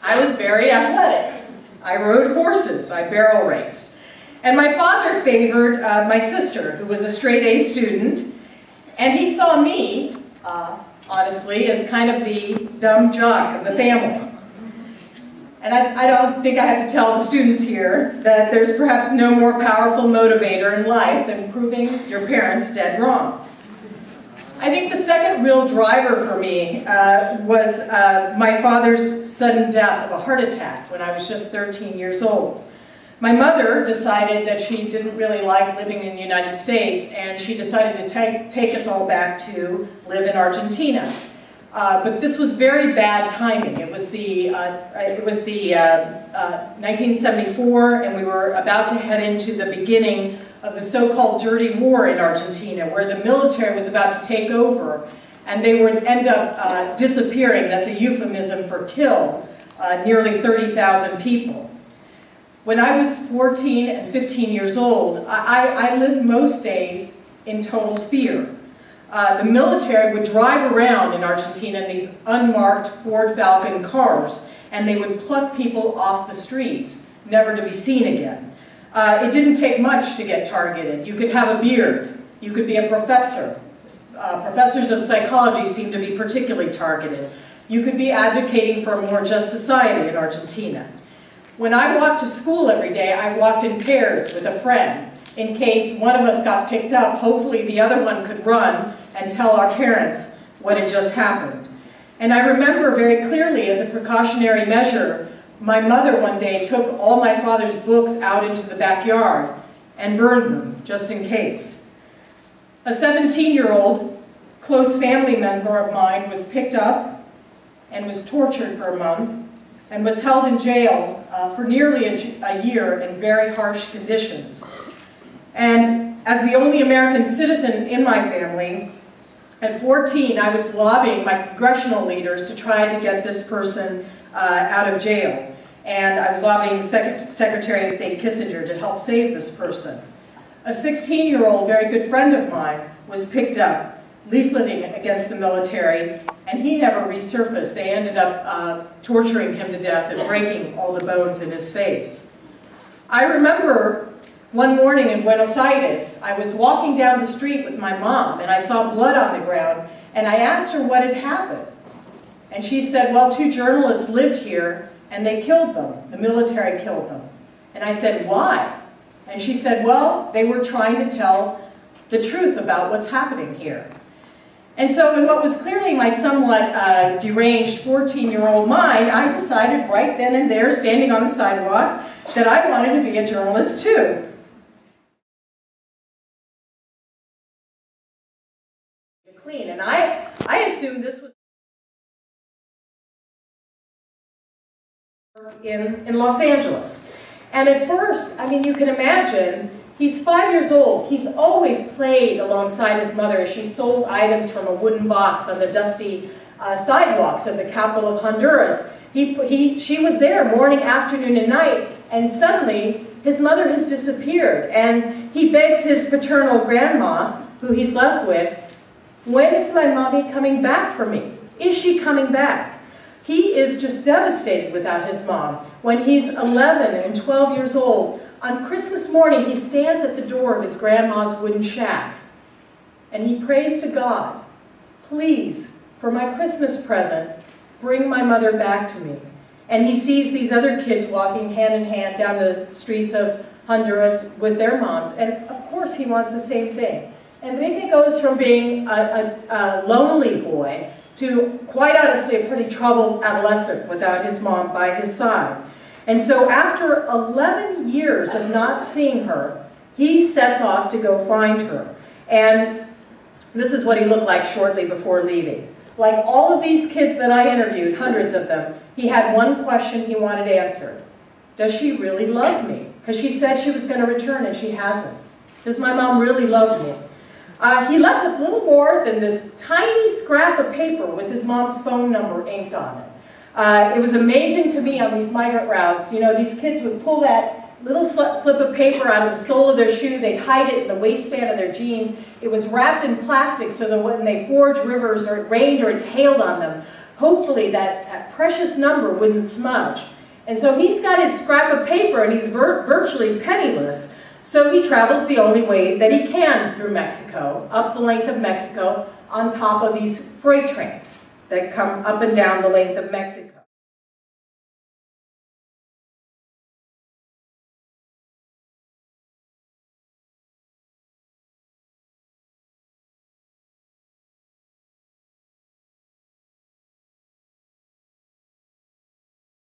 I was very athletic. I rode horses, I barrel raced. And my father favored my sister, who was a straight A student, and he saw me, honestly, as kind of the dumb jock of the family. And I don't think I have to tell the students here that there's perhaps no more powerful motivator in life than proving your parents dead wrong. I think the second real driver for me was my father's sudden death of a heart attack when I was just 13 years old. My mother decided that she didn't really like living in the United States, and she decided to take us all back to live in Argentina. But this was very bad timing. It was the 1974, and we were about to head into the beginning of the so-called dirty war in Argentina, where the military was about to take over, and they would end up disappearing. That's a euphemism for kill nearly 30,000 people. When I was 14 and 15 years old, I lived most days in total fear. The military would drive around in Argentina in these unmarked Ford Falcon cars, and they would pluck people off the streets, never to be seen again. It didn't take much to get targeted. You could have a beard. You could be a professor. Professors of psychology seem to be particularly targeted. You could be advocating for a more just society in Argentina. When I walked to school every day, I walked in pairs with a friend. In case one of us got picked up, hopefully the other one could run and tell our parents what had just happened. And I remember very clearly, as a precautionary measure, my mother one day took all my father's books out into the backyard and burned them, just in case. A 17-year-old close family member of mine was picked up and was tortured for a month and was held in jail for nearly a year in very harsh conditions. And as the only American citizen in my family, at 14, I was lobbying my congressional leaders to try to get this person out of jail. And I was lobbying Secretary of State Kissinger to help save this person. A 16-year-old, very good friend of mine, was picked up, leafleting against the military, and he never resurfaced. They ended up torturing him to death and breaking all the bones in his face. I remember one morning in Buenos Aires, I was walking down the street with my mom, and I saw blood on the ground, and I asked her what had happened. And she said, well, 2 journalists lived here, and they killed them. The military killed them. And I said, why? And she said, well, they were trying to tell the truth about what's happening here. And so in what was clearly my somewhat deranged 14-year-old mind, I decided right then and there, standing on the sidewalk, that I wanted to be a journalist too. Clean. And I assumed this was in Los Angeles. And at first, I mean, you can imagine, he's 5 years old. He's always played alongside his mother as she sold items from a wooden box on the dusty sidewalks of the capital of Honduras. She was there morning, afternoon, and night, and suddenly his mother has disappeared. And he begs his paternal grandma, who he's left with, when is my mommy coming back for me? Is she coming back? He is just devastated without his mom. When he's 11 and 12 years old, on Christmas morning, he stands at the door of his grandma's wooden shack, and he prays to God, please, for my Christmas present, bring my mother back to me. And he sees these other kids walking hand in hand down the streets of Honduras with their moms, and of course he wants the same thing. Enrique goes from being a lonely boy to, quite honestly, a pretty troubled adolescent without his mom by his side. And so after 11 years of not seeing her, he sets off to go find her. And this is what he looked like shortly before leaving. Like all of these kids that I interviewed, hundreds of them, he had one question he wanted answered. Does she really love me? Because she said she was going to return and she hasn't. Does my mom really love me? He left with little more than this tiny scrap of paper with his mom's phone number inked on it. It was amazing to me on these migrant routes. You know, these kids would pull that little slip of paper out of the sole of their shoe. They'd hide it in the waistband of their jeans. It was wrapped in plastic so that when they forged rivers or it rained or it hailed on them, hopefully that precious number wouldn't smudge. And so he's got his scrap of paper and he's virtually penniless. So he travels the only way that he can through Mexico, up the length of Mexico, on top of these freight trains that come up and down the length of Mexico.